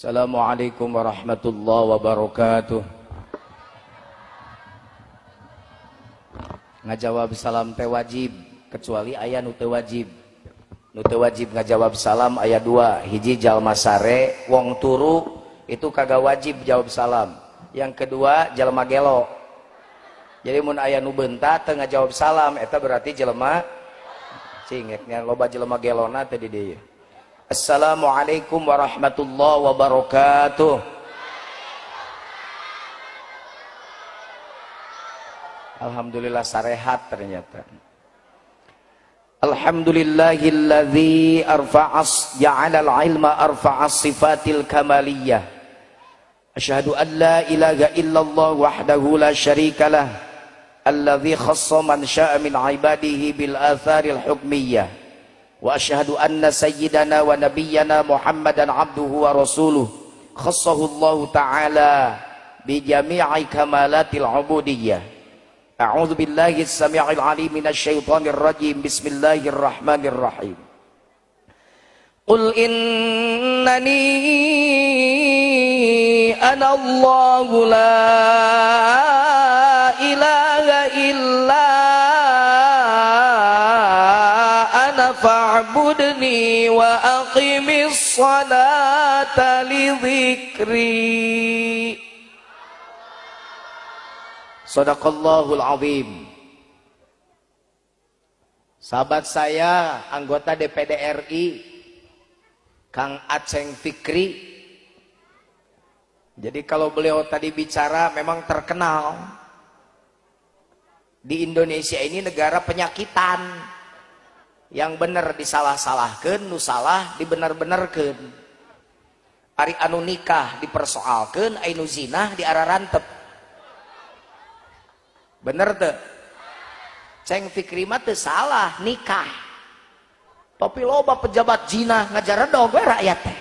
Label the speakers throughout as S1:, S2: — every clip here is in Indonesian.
S1: Assalamualaikum warahmatullahi wabarakatuh. Ngajawab salam teh wajib, kecuali aya nu teu wajib. Nu teu wajib ngajawab salam aya dua, hiji jalma sare wong turu itu kagak wajib jawab salam. Yang kedua jalma gelo. Jadi mun aya nu beunta teu ngajawab salam eta berarti jalma cingeknya loba jalma gelona teh di dieu. Assalamualaikum warahmatullahi wabarakatuh. Alhamdulillah sarehat ternyata. Alhamdulillahilladzi ja'alal ilma arfa'as sifatil kamaliyah. Asyhadu an la ilaha illallah wahdahu la syarikalah. Alladzi khassa man syaa min ibadihi bil atharil hukmiyah. Wa asyhadu anna sayyidana wa nabiyyana Muhammadan abduhu wa rasuluh khassahu Allah ta'ala bi jami'i kamalatil ubudiyyah. A'udzu billahi as-sami'il 'alim minasy syaithanir rajim. Bismillahirrahmanirrahim. Qul innani ana Allahu la ilaha illa fa'budni wa aqimis salata li dzikri. Shadaqallahul azim. Sahabat saya anggota DPD RI Kang Aceng Fikri. Jadi kalau beliau tadi bicara memang terkenal. Di Indonesia ini negara penyakitan. Yang bener disalah-salahkeun, nu salah dibener-benerkeun. Ari anu nikah dipersoalkeun, ai nu zinah diararantep. Bener teu? Ceng Fikri mah teu salah nikah. Tapi loba pejabat zina ngajaredog we rakyat teh.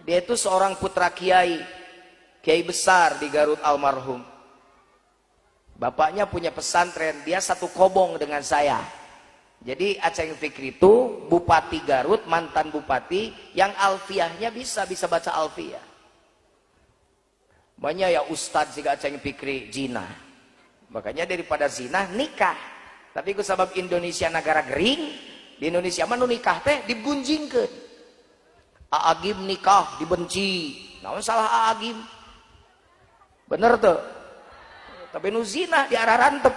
S1: Dia itu seorang putra kiai besar di Garut almarhum. Bapaknya punya pesantren, dia satu kobong dengan saya. Jadi Aceng Fikri itu Bupati Garut, mantan bupati yang alfiahnya bisa baca alfiah. Banyak ya ustadz jika Aceng Fikri zina. Makanya daripada zina nikah. Tapi ku sabab Indonesia negara gering, di Indonesia mah nu nikah teh digunjingkeun. Aagim nikah dibenci. Naon salah Aagim? Bener tuh. Tapi nu zina diararantep.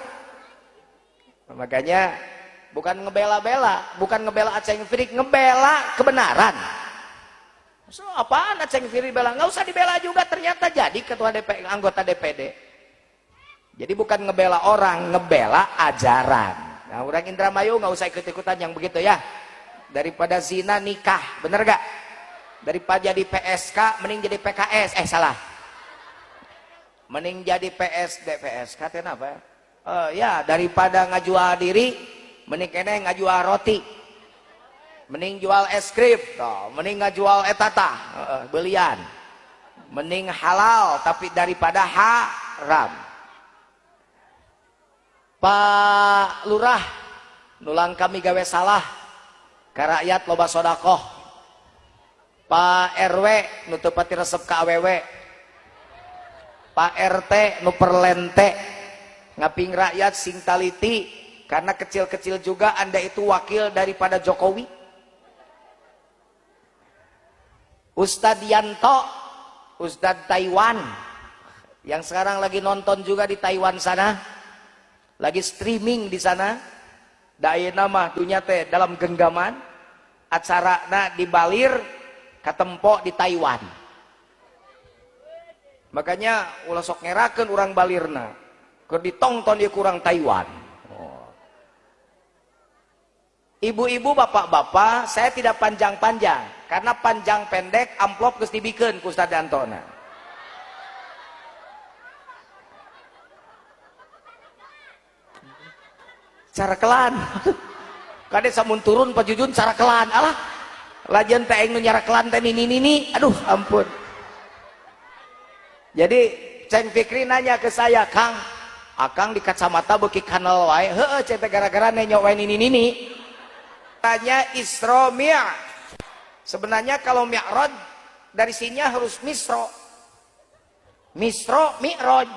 S1: Makanya bukan ngebela-bela, bukan ngebela Aceng Fikri, ngebela kebenaran. So, apaan Aceng Fikri bela? Nggak usah dibela juga, ternyata jadi ketua DPD, anggota DPD. Jadi bukan ngebela orang, ngebela ajaran. Nah, orang Indramayu nggak usah ikut-ikutan yang begitu ya. Daripada zina nikah, bener gak? Daripada jadi PSK, mending jadi PKS. Salah. Mending jadi PSK teh apa ya? Ya daripada ngajual diri, mending kene ngajual roti. Mending jual es krim, mending ngajual etata, belian. Mending halal tapi daripada haram. Pak Lurah, nulang kami gawe salah, ka rakyat loba sodakoh. Pak RW, nu teu pati resep ka awewe. Pak RT nu perlente ngaping rakyat sing taliti karena kecil-kecil juga Anda itu wakil daripada Jokowi. Ustadz Yanto, Ustadz Taiwan yang sekarang lagi nonton juga di Taiwan sana, lagi streaming di sana. Dayeuna mah dunya teh dalam genggaman, acarana dibalir katempo di Taiwan. Makanya ulah sok ngerakeun urang balirna. Keur ditongton dia kurang Taiwan. Ibu-ibu, bapak-bapak, saya tidak panjang-panjang karena panjang pendek amplop geus dibikeun ku Ustaz Antona. Cara kelan. Kade samun turun pajujun cara kelan. Alah. Lajen teh aing nu nyara kelan teh nini. Aduh, ampun. Jadi Ceng Fikri nanya ke saya, Kang, akang di kacamata beuki kanal wae. Heueuh, cek gara-gara nenyo wae nini. Tanya Isra Mi'raj. Sebenarnya kalau mi'raj dari sininya harus misro. Misro, mi'raj.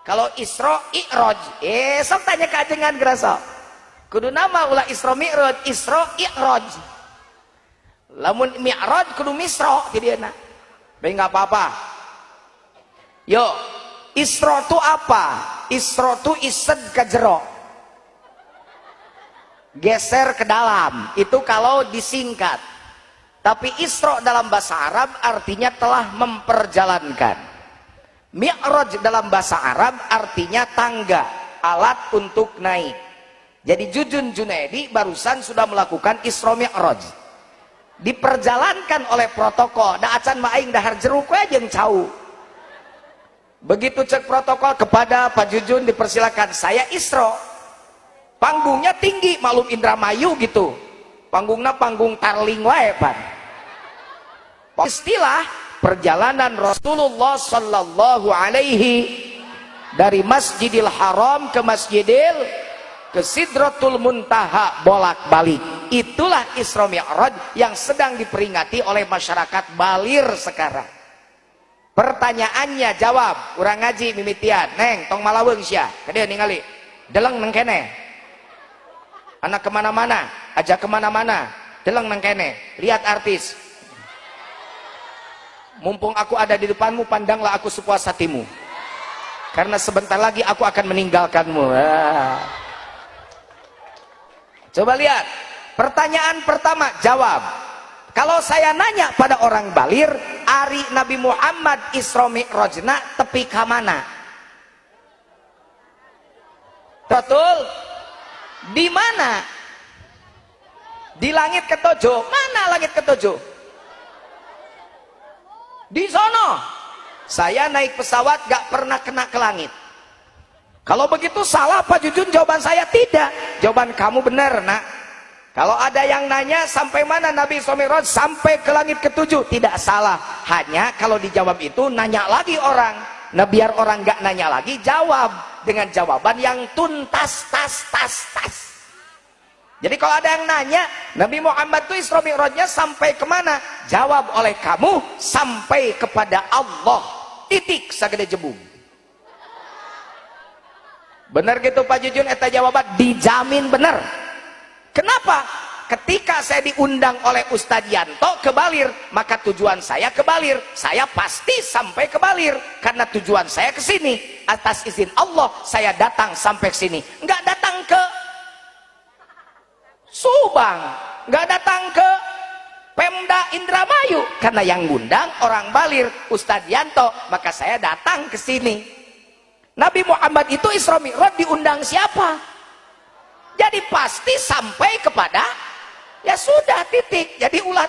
S1: Kalau isro, i'raj. Sok tanya ke ajengan gerasa. Kudu nama ulah isro mi'raj, isro i'raj. Lamun mi'raj kudu misro jadi enak. Baik enggak apa-apa. Yo, isro itu apa? Isro itu ised ke jero. Geser ke dalam. Itu kalau disingkat. Tapi isro dalam bahasa Arab artinya telah memperjalankan. Mi'raj dalam bahasa Arab artinya tangga, alat untuk naik. Jadi Jujun Junaidi barusan sudah melakukan Isra Mi'raj. Diperjalankan oleh protokol. Da acan maing dahar jeruk aja yang jauh. Begitu cek protokol kepada Pak Jujun dipersilakan, saya Isra. Panggungnya tinggi, maklum Indramayu gitu. Panggungnya panggung tarling wae, Pak. Istilah perjalanan Rasulullah sallallahu alaihi dari Masjidil Haram ke Sidratul Muntaha bolak-balik. Itulah Isra Mi'raj yang sedang diperingati oleh masyarakat Balir sekarang. Pertanyaannya jawab, urang ngaji mimitian, neng tong malaweung sia, kadeu ningali. Deleng nang kene. Anak kemana-mana, ajak kemana-mana, deleng nang kene. Lihat artis. Mumpung aku ada di depanmu, pandanglah aku sepuas hatimu. Karena sebentar lagi aku akan meninggalkanmu. Coba lihat. Pertanyaan pertama, jawab. Kalau saya nanya pada orang Balir, ari Nabi Muhammad Isra Mi'rajna tepi ka mana? Betul? Di mana? Di langit ketujuh. Mana langit ketujuh? Di sono. Saya naik pesawat gak pernah kena ke langit. Kalau begitu salah Pak Jujun, jawaban saya tidak. Jawaban kamu benar, nak. Kalau ada yang nanya sampai mana Nabi Isra Mi'raj, sampai ke langit ketujuh, tidak salah. Hanya kalau dijawab itu nanya lagi orang. Nah biar orang gak nanya lagi, jawab dengan jawaban yang tuntas, tas. Jadi kalau ada yang nanya, Nabi Muhammad itu Isra Mi'rajnya sampai kemana? Jawab oleh kamu, sampai kepada Allah. Titik, sagede jebung. Benar gitu Pak Jujun, eta jawaban dijamin benar. Kenapa? Ketika saya diundang oleh Ustadz Yanto ke Balir, maka tujuan saya ke Balir. Saya pasti sampai ke Balir. Karena tujuan saya ke sini. Atas izin Allah, saya datang sampai ke sini. Enggak datang ke Subang, nggak datang ke Pemda Indramayu, karena yang ngundang orang Balir, Ustadz Yanto, maka saya datang ke sini. Nabi Muhammad itu Isra Mi'raj diundang siapa? Jadi pasti sampai kepada, ya sudah, titik. Jadi ulah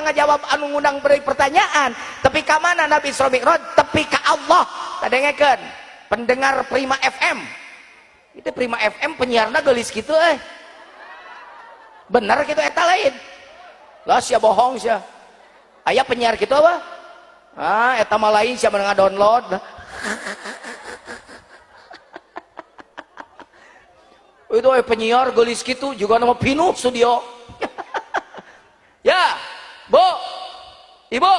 S1: ngejawab anu ngundang beri pertanyaan. Tapi ke mana Nabi Isra Mi'raj? Tapi ke Allah. Tadengekeun pendengar Prima FM. Itu Prima FM penyiarna geulis kitu bener gitu eta lain lah sia bohong sia aya penyiar gitu apa eta mah lain sia menengah download itu penyiar gelis gitu juga nama pinuh studio ya Bu Ibu,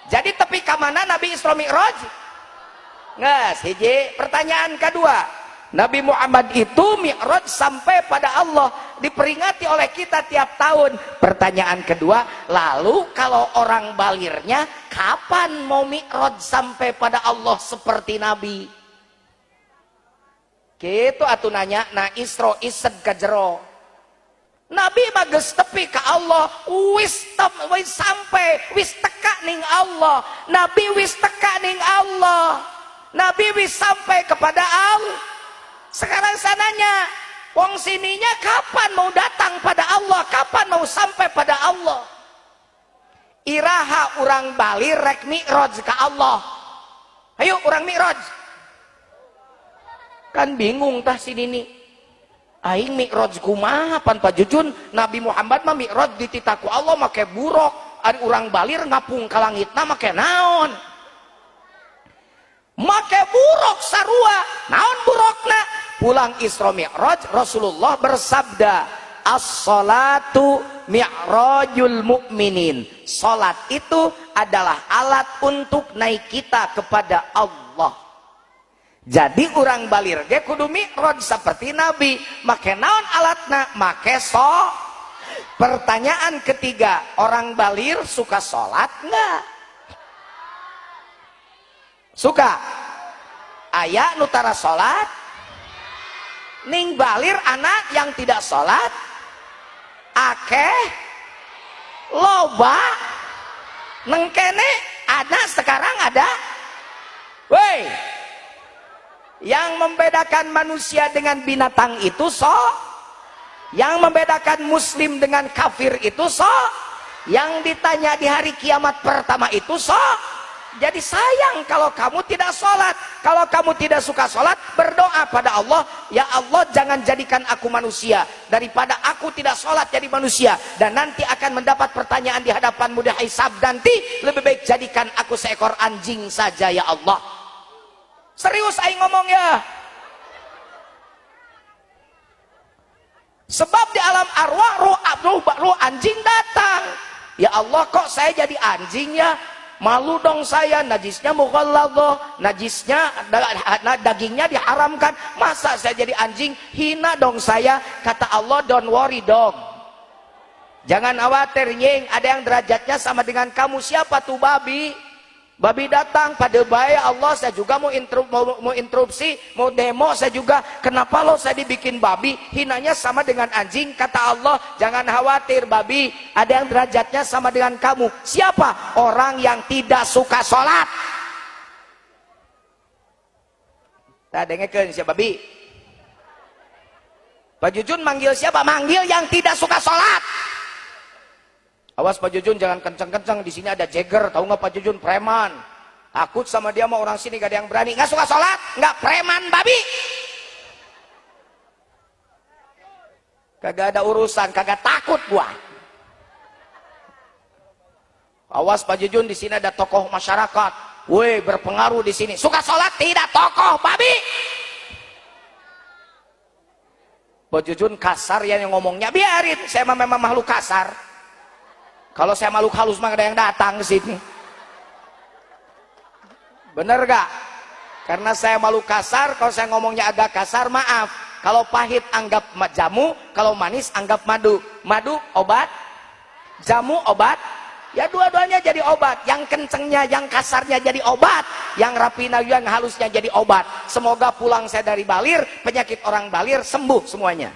S1: jadi tepi ka mana Nabi Isra Mi'raj? Nges hiji. Pertanyaan kedua, Nabi Muhammad itu Mi'raj sampai pada Allah, diperingati oleh kita tiap tahun. Pertanyaan kedua, lalu kalau orang Balirnya kapan mau Mi'raj sampai pada Allah seperti Nabi? Gitu atuh nanya, nah Isra ised ka jero. Nabi bagus tepi ka Allah, wis sampai, wis teka ning Allah. Nabi wis teka ning Allah. Nabi wis sampai kepada Allah. Sekarang sananya, wong sininya kapan mau datang pada Allah, kapan mau sampai pada Allah? Iraha urang Balir rek Mi'raj ka Allah. Ayo urang Mi'raj. Kan bingung tah sini nih. Aing Mi'raj kumaha pan Pak Jujun? Nabi Muhammad mah Mi'raj dititaku Allah make buruk. Ari urang Balir ngapung ka langitna make naon? Make buruk sarua. Naon burukna? Pulang Isra Mi'raj Rasulullah bersabda, as-salatu mi'rajul mu'minin. Salat itu adalah alat untuk naik kita kepada Allah. Jadi orang balir ge kudu mi'raj seperti Nabi. Make naon alatna? Make Pertanyaan ketiga, orang balir suka sholat nggak? Suka? Aya nutara sholat? Ning balir anak yang tidak sholat? Akeh? Loba? Nengkene ada sekarang ada? Woi! Yang membedakan manusia dengan binatang itu yang membedakan muslim dengan kafir itu yang ditanya di hari kiamat pertama itu jadi sayang kalau kamu tidak sholat. Kalau kamu tidak suka sholat, berdoa pada Allah, ya Allah jangan jadikan aku manusia, daripada aku tidak sholat jadi manusia dan nanti akan mendapat pertanyaan di hadapanmu di hisab nanti, lebih baik jadikan aku seekor anjing saja ya Allah. Serius aing ngomong ya. Sebab di alam arwah ruh anjing datang. Ya Allah, kok saya jadi anjing ya? Malu dong saya, najisnya mughalladhah, najisnya dagingnya diharamkan. Masa saya jadi anjing? Hina dong saya. Kata Allah, don't worry dong. Jangan khawatir nying, ada yang derajatnya sama dengan kamu. Siapa tuh babi? Babi datang pada baik Allah, saya juga mau interupsi, mau demo saya juga. Kenapa lo saya dibikin babi? Hinanya sama dengan anjing. Kata Allah, jangan khawatir babi, ada yang derajatnya sama dengan kamu. Siapa? Orang yang tidak suka sholat. Tak dengerin siapa babi? Pak Jujun manggil siapa? Manggil yang tidak suka sholat. Awas Pak Jujun jangan kenceng-kenceng, di sini ada Jagger, tahu nggak Pak Jujun? Preman. Takut sama dia mau orang sini gak ada yang berani. Nggak suka sholat, nggak preman babi. Kagak ada urusan, kagak takut gua. Awas Pak Jujun, di sini ada tokoh masyarakat. Woi, berpengaruh di sini. Suka sholat tidak tokoh babi. Pak Jujun kasar ya yang ngomongnya, biarin. Saya memang makhluk kasar. Kalau saya makhluk halus mah ada yang datang ke sini. Bener gak? Karena saya makhluk kasar, kalau saya ngomongnya agak kasar, maaf. Kalau pahit anggap jamu, kalau manis anggap madu. Madu obat, jamu obat. Ya dua-duanya jadi obat. Yang kencengnya, yang kasarnya jadi obat. Yang rapinya, yang halusnya jadi obat. Semoga pulang saya dari balir, penyakit orang balir sembuh semuanya.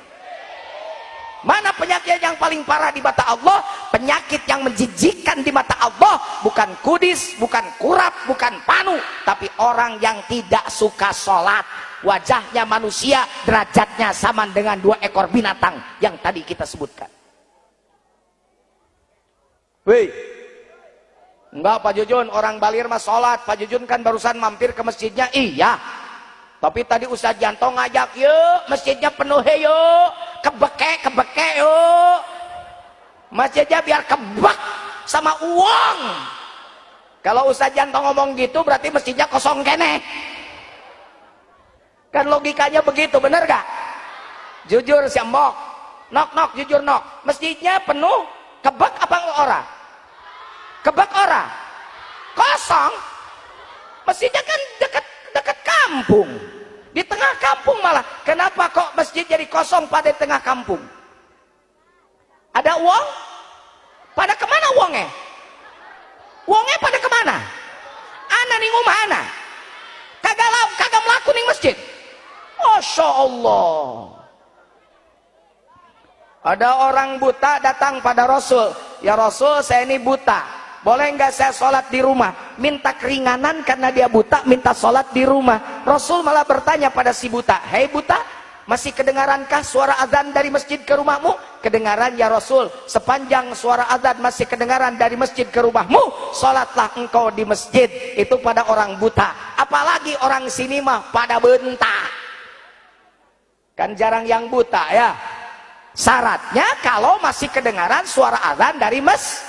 S1: Mana penyakit yang paling parah di mata Allah? Penyakit yang menjijikkan di mata Allah bukan kudis, bukan kurap, bukan panu, tapi orang yang tidak suka sholat. Wajahnya manusia, derajatnya sama dengan 2 ekor binatang yang tadi kita sebutkan. Wih, enggak Pak Jujun, orang balir mah sholat. Pak Jujun kan barusan mampir ke masjidnya. Iya, tapi tadi Ustaz Janto ngajak, yuk masjidnya penuh yuk, kebeke yuk, masjidnya biar kebak sama uang. Kalau Ustaz Janto ngomong gitu berarti masjidnya kosong kene. Kan logikanya begitu, bener gak? Jujur si Mbok, nok jujur nok, masjidnya penuh, kebak apa ora? Kebak ora? Kosong. Masjidnya kan dekat kampung, di tengah kampung malah. Kenapa kok masjid jadi kosong pada tengah kampung? Ada uang? Pada kemana uangnya? Uangnya pada kemana? Ana ning rumah ana kagak melaku ning masjid. Masya Allah. Ada orang buta datang pada Rasul, ya Rasul saya ini buta, boleh nggak saya sholat di rumah? Minta keringanan karena dia buta, minta sholat di rumah. Rasul malah bertanya pada si buta, hei buta, masih kedengarankah suara azan dari masjid ke rumahmu? Kedengaran ya Rasul. Sepanjang suara azan masih kedengaran dari masjid ke rumahmu, sholatlah engkau di masjid. Itu pada orang buta. Apalagi orang sini mah pada bentak. Kan jarang yang buta ya. Syaratnya kalau masih kedengaran suara azan dari masjid.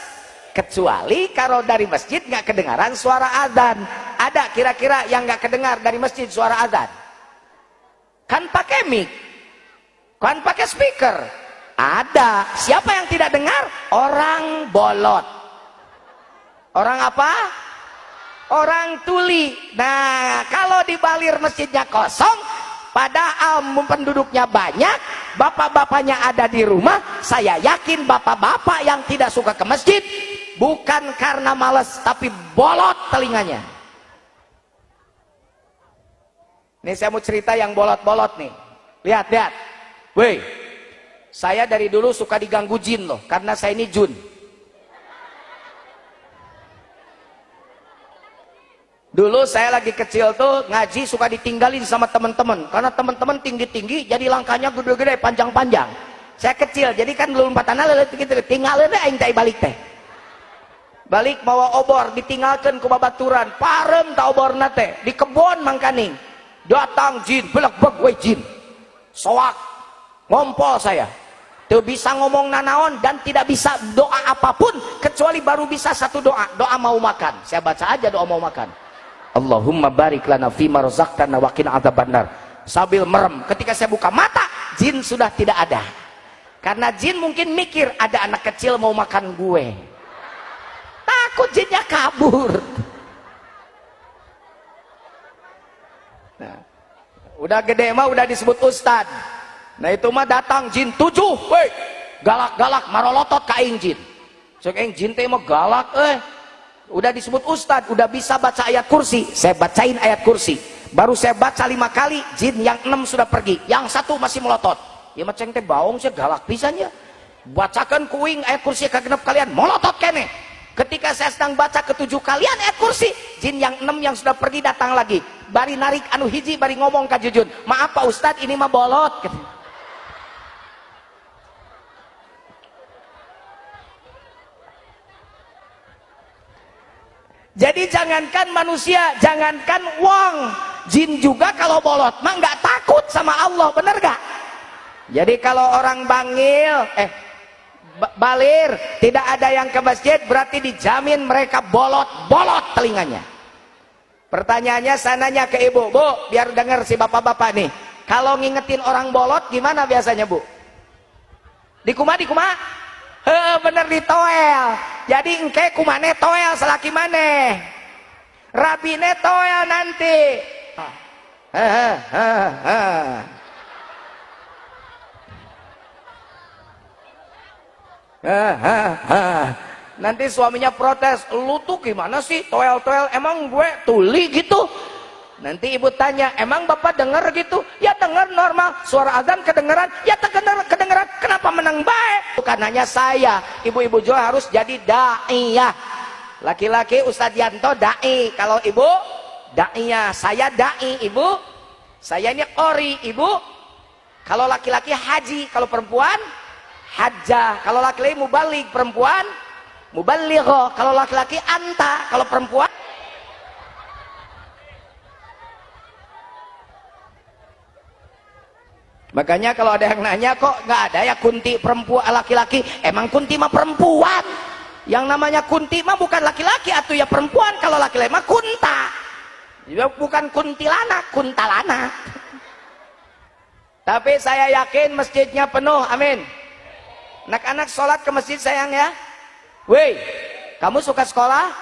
S1: Kecuali kalau dari masjid nggak kedengaran suara azan. Ada kira-kira yang nggak kedengar dari masjid suara azan? Kan pakai mic, kan pakai speaker. Ada. Siapa yang tidak dengar? Orang bolot. Orang apa? Orang tuli. Nah, kalau di Balir masjidnya kosong, padahal penduduknya banyak, bapak-bapaknya ada di rumah, saya yakin bapak-bapak yang tidak suka ke masjid bukan karena malas, tapi bolot telinganya. Nih saya mau cerita yang bolot-bolot nih. Lihat, lihat. Woi, saya dari dulu suka diganggu jin loh, karena saya ini jun. Dulu saya lagi kecil tuh ngaji suka ditinggalin sama teman-teman, karena teman-teman tinggi-tinggi jadi langkahnya gede-gede, panjang-panjang. Saya kecil, jadi kan lompatan lelet gitu, tinggalin deh aing teh balik teh. Balik bawa obor, ditinggalkan ke babaturan, parem tak obor nate, di kebon mangkaning. Datang jin, belak-belak we jin. Soak, ngompol saya. Tuh bisa ngomong nanaon dan tidak bisa doa apapun kecuali baru bisa satu doa, doa mau makan. Saya baca aja doa mau makan. Allahumma barik lana fima razaqtana wa qina adzabannar. Sambil merem, ketika saya buka mata, jin sudah tidak ada. Karena jin mungkin mikir ada anak kecil mau makan gue. Takut jinnya kabur. Nah, udah gede mah udah disebut ustad. Nah itu mah datang jin 7, weh, galak-galak marolotot ka aing jin. Sok aing jin teh mah galak udah disebut ustad, udah bisa baca ayat kursi, saya bacain ayat kursi, baru saya baca 5 kali, jin yang 6 sudah pergi, yang 1 masih melotot. Ya macam teh baung sih galak pisannya. Bacakan kuing ayat kursi ka 6 kalian melotot kene. Ketika saya sedang baca ke-7 kalian ayat kursi, jin yang 6 yang sudah pergi datang lagi, bari narik anu hiji, bari ngomong ka jujun, maaf Pak Ustad ini mah bolot. Jadi jangankan manusia, jangankan wong, jin juga kalau bolot mah nggak takut sama Allah, bener gak? Jadi kalau orang bangil, balir, tidak ada yang ke masjid, berarti dijamin mereka bolot-bolot telinganya. Pertanyaannya sananya ke ibu, bu, biar dengar si bapak-bapak nih. Kalau ngingetin orang bolot gimana biasanya bu? Dikuma? Bener ditoel. Jadi engke kumane toel selaki maneh. Rabine toel nanti. Nanti suaminya protes, lu tuh gimana sih toel-toel, emang gue tuli gitu? Nanti ibu tanya, emang bapak dengar gitu? Ya dengar normal, suara azan kedengeran, ya kedengeran, kenapa menang baik? Bukan hanya saya, ibu-ibu juga harus jadi da'iyah. Laki-laki Ustadz Yanto da'i, kalau ibu da'iyah, saya da'i, ibu saya ini qori, ibu kalau laki-laki haji, kalau perempuan hajjah, kalau laki-laki mubalik, perempuan mubaligho, kalau laki-laki anta, kalau perempuan. Makanya kalau ada yang nanya kok nggak ada ya kunti perempuan laki-laki, emang kunti mah perempuan. Yang namanya kunti mah bukan laki-laki atau ya perempuan, kalau laki-laki mah kunta. Ya, bukan kuntilanak, kuntalana. Tapi saya yakin masjidnya penuh, amin. Anak-anak sholat ke masjid sayang ya. Woi, kamu suka sekolah?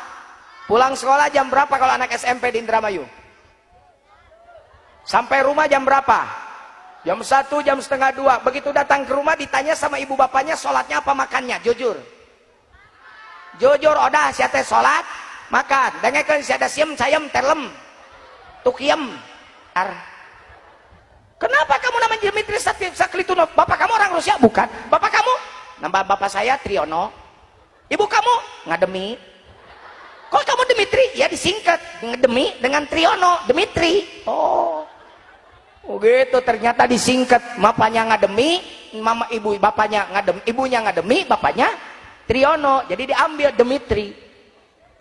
S1: Pulang sekolah jam berapa kalau anak SMP di Indramayu? Sampai rumah jam berapa? Jam 1, jam setengah 2. Begitu datang ke rumah ditanya sama ibu bapaknya sholatnya apa makannya, jujur. Jujur, odah siate sholat, makan. Dengekeun siada siem, cayem, telem, tukiem. Kenapa kamu namanya Dimitri Saklitunov? Bapak kamu orang Rusia? Bukan. Bapak kamu? Nama bapak saya Triono. Ibu kamu? Ngademi. Kok kamu Dimitri? Ya disingkat. Ngedemi dengan Triono, Dimitri. Oh gitu, ternyata disingkat. Bapaknya ngademi, mama ibu bapaknya ngadem, ibunya ngademi, bapaknya Triono. Jadi diambil Dimitri.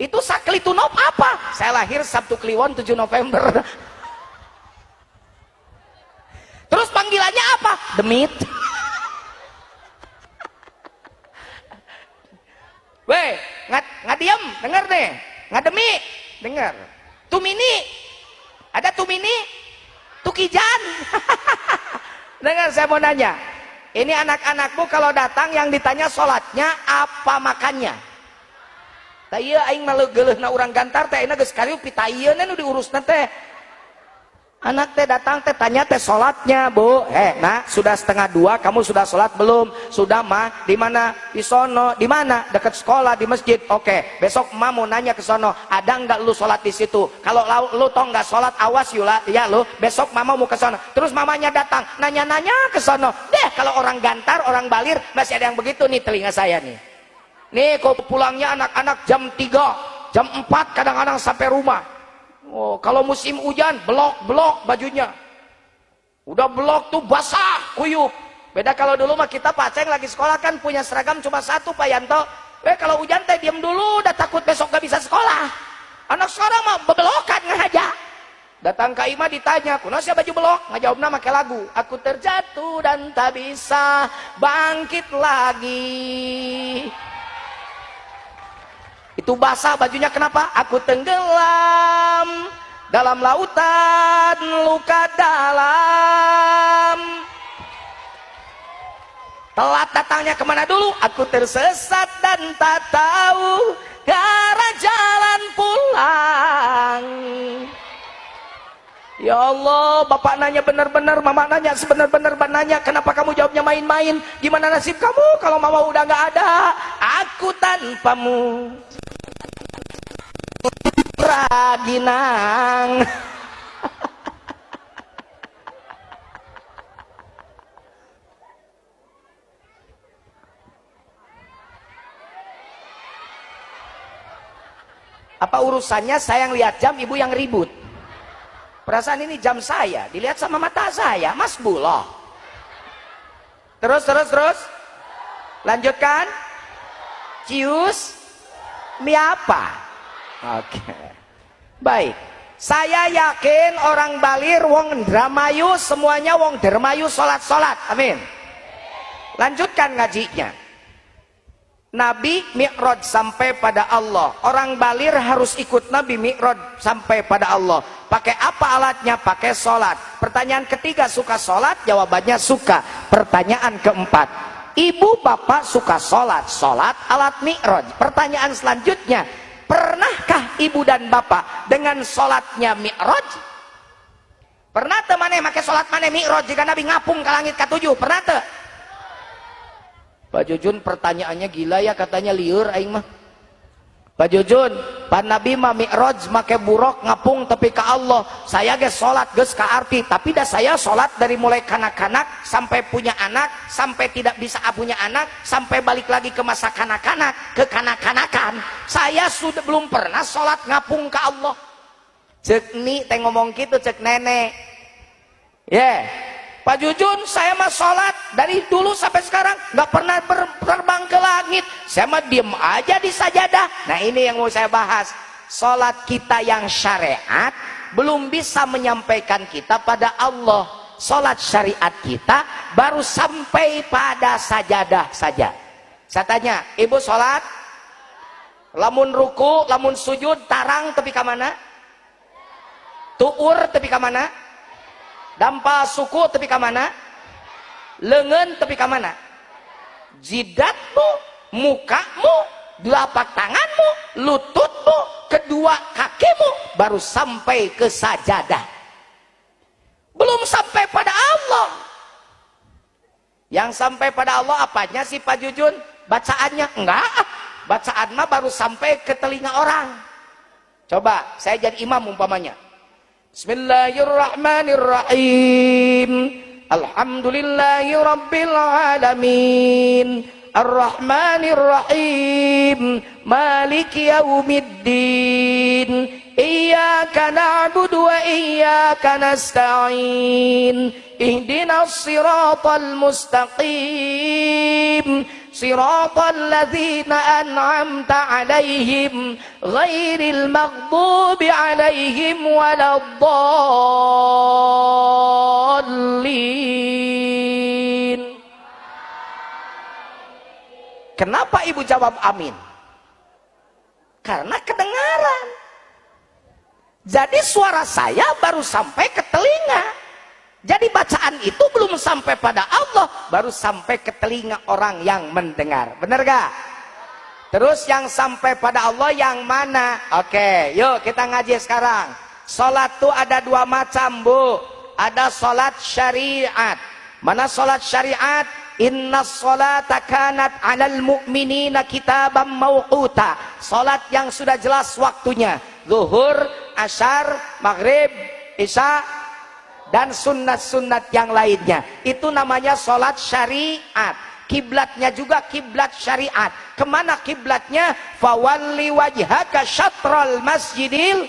S1: Itu Saklitunov apa? Saya lahir Sabtu Kliwon 7 November. Terus panggilannya apa? Demit. Weh, ngadiem, denger deh. Ngademi, denger. Tumini, ada Tumini, Tukijan. Dengar saya mau nanya. Ini anak-anakmu kalau datang yang ditanya sholatnya apa makannya. Tah ieu aing mah geuleuhna urang gantar teh ayeuna geus karieu pita ieu nu diurusna teh. Anak teh datang teh tanya teh sholatnya, Bu. Nah, sudah 1:30, kamu sudah sholat belum? Sudah mah. Di mana? Di sono. Di mana? Dekat sekolah, di masjid. Oke, besok emak mau nanya ke sono, ada nggak lu sholat di situ? Kalau lu tong nggak sholat, awas yula, ya lu. Besok mama mau ke sono. Terus mamanya datang, nanya-nanya ke sono. Deh, kalau orang gantar, orang balir, masih ada yang begitu nih telinga saya nih. Nih, kok pulangnya anak-anak jam 3, jam 4 kadang-kadang sampai rumah. Oh, kalau musim hujan blok bajunya. Udah blok tuh basah, kuyup. Beda kalau dulu mah kita Paceng lagi sekolah kan punya seragam cuma satu Pak Yanto. Kalau hujan teh diam dulu, udah takut besok gak bisa sekolah. Anak sekarang mah bebelokan ngaja. Datang ke imah ditanya, kunaon baju belok? Ngajawabna make lagu. Aku terjatuh dan tak bisa bangkit lagi. Itu basah bajunya, kenapa? Aku tenggelam dalam lautan luka dalam. Telat datangnya kemana dulu? Aku tersesat dan tak tahu ke arah jalan pulang. Ya Allah, bapak nanya benar-benar, mama nanya sebenar-benar, nanya kenapa kamu jawabnya main-main? Gimana nasib kamu kalau mama udah nggak ada? Aku tanpamu raginang. Apa urusannya saya yang lihat jam, ibu yang ribut? Perasaan ini jam saya, dilihat sama mata saya, Mas Buloh. Terus. Lanjutkan. Cius. Mi apa? Oke. Baik. Saya yakin orang balir, wong Indramayu, semuanya wong Dermayu sholat-sholat. Amin. Lanjutkan ngajinya. Nabi Mi'raj sampai pada Allah. Orang balir harus ikut Nabi Mi'raj sampai pada Allah. Pakai apa alatnya? Pakai sholat. Pertanyaan ketiga, suka sholat? Jawabannya suka. Pertanyaan keempat, ibu bapak suka sholat? Sholat alat Mi'raj. Pertanyaan selanjutnya, pernahkah ibu dan bapak dengan sholatnya Mi'raj? Pernah temannya pakai sholat mana Mi'raj jika Nabi ngapung ke langit ke-7? Pernah tuh? Pak Jujun pertanyaannya gila ya, katanya liur aing mah. Pak Jujun, Pak Nabi mah Mi'raj make buruk ngapung tapi ke Allah. Saya ge salat geus ka arti, tapi dah saya salat dari mulai kanak-kanak sampai punya anak, sampai tidak bisa punya anak, sampai balik lagi ke masa kanak-kanak, ke kanak-kanakan. Saya sudah belum pernah salat ngapung ke Allah. Cek ni teh ngomong gitu, cek nenek. Yeah. Pak Jujun, saya mah sholat dari dulu sampai sekarang nggak pernah terbang ke langit. Saya mah diem aja di sajadah. Nah ini yang mau saya bahas. Sholat kita yang syariat belum bisa menyampaikan kita pada Allah. Sholat syariat kita baru sampai pada sajadah saja. Saya tanya, ibu sholat? Lamun ruku, lamun sujud, tarang tepi ke mana? Tuur tepi ke mana? Dampal suku tepi ke mana? Lengan tepi ke mana? Jidatmu, mukamu, telapak tanganmu, lututmu, kedua kakimu baru sampai ke sajadah. Belum sampai pada Allah. Yang sampai pada Allah apanya sih Pak Jujun? Bacaannya? Enggak. Bacaan mah baru sampai ke telinga orang. Coba saya jadi imam umpamanya. Bismillahirrahmanirrahim. Alhamdulillahi rabbil alamin. Ar-Rahmanirrahim. Maliki yaumiddin. Iyyaka na'budu wa iyyaka nasta'in. Ihdinas siratal mustaqim. Siratal ladzina an'amta 'alaihim ghairil maghdubi 'alaihim waladdallin. Kenapa ibu jawab amin? Karena kedengaran. Jadi suara saya baru sampai ke telinga. Jadi bacaan itu belum sampai pada Allah, baru sampai ke telinga orang yang mendengar. Benar gak? Terus yang sampai pada Allah yang mana? Oke, yuk kita ngaji sekarang. Salat tuh ada dua macam, Bu. Ada salat syariat. Mana salat syariat? Inna sholata kanat 'alal mu'minina kitaban mauquta. Salat yang sudah jelas waktunya. Zuhur, Asyar, Maghrib, Isya, dan sunat-sunat yang lainnya. Itu namanya sholat syariat. Kiblatnya juga kiblat syariat. Kemana kiblatnya? Fawalli wajhaka syatrul masjidil,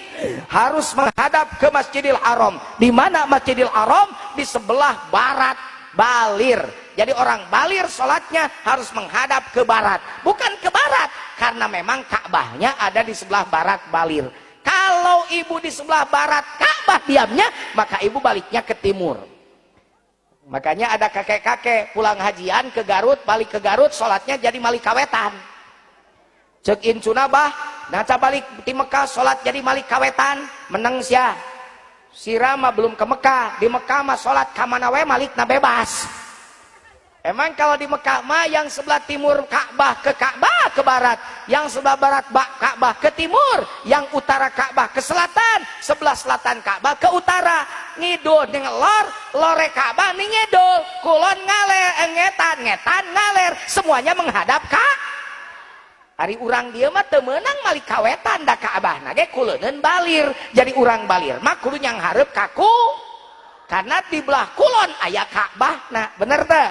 S1: harus menghadap ke Masjidil Haram. Di mana Masjidil Haram? Di sebelah barat balir. Jadi orang balir sholatnya harus menghadap ke barat, bukan ke barat, karena memang Ka'bahnya ada di sebelah barat balir. Kalau ibu di sebelah barat Ka'bah diamnya, maka ibu baliknya ke timur. Makanya ada kakek-kakek pulang hajian ke Garut, balik ke Garut, sholatnya jadi malik kawetan. Cek in Cunabah, naca balik di Mekah, sholat jadi malik kawetan, menang sia. Sirama belum ke Mekah, di Mekah mah sholat kamana we malik na bebas. Emang kalau di Mekah mah yang sebelah timur Ka'bah ke barat, yang sebelah barat Ka'bah ke timur, yang utara Ka'bah ke selatan, sebelah selatan Ka'bah ke utara. Ngidul ning lore Ka'bah ning ngidul, kulon ngaler, ngetan ngaler, semuanya menghadap Ari urang dia mah teu meunang malik kawetan da Ka'bah na ge kuleuneun balir. Jadi urang balir mah kudu nyang hareup kaku, karena di belah kulon aya Ka'bah. Nah, bener teh?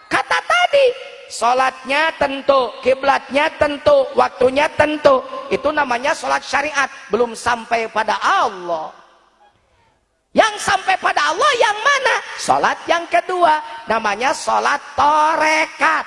S1: Kata tadi, sholatnya tentu, kiblatnya tentu, waktunya tentu. Itu namanya sholat syariat, belum sampai pada Allah. Yang sampai pada Allah yang mana? Sholat yang kedua, namanya sholat torekat.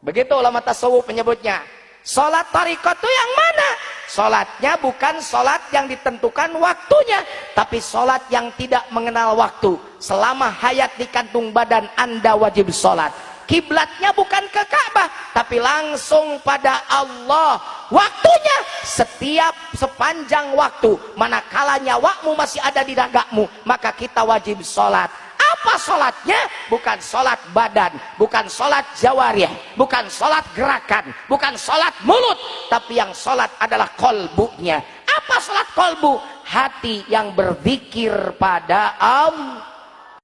S1: Begitu ulama tasawuf menyebutnya. Sholat tarekat itu yang mana? Sholatnya bukan sholat yang ditentukan waktunya, tapi sholat yang tidak mengenal waktu. Selama hayat di kantung badan Anda wajib sholat. Kiblatnya bukan ke Ka'bah, tapi langsung pada Allah. Waktunya setiap sepanjang waktu, manakala nyawamu masih ada di dagamu, maka kita wajib sholat. Apa sholatnya? Bukan sholat badan, bukan sholat jawarih, bukan sholat gerakan, bukan sholat mulut, tapi yang sholat adalah kolbunya. Apa sholat kolbu? Hati yang berzikir pada Allah.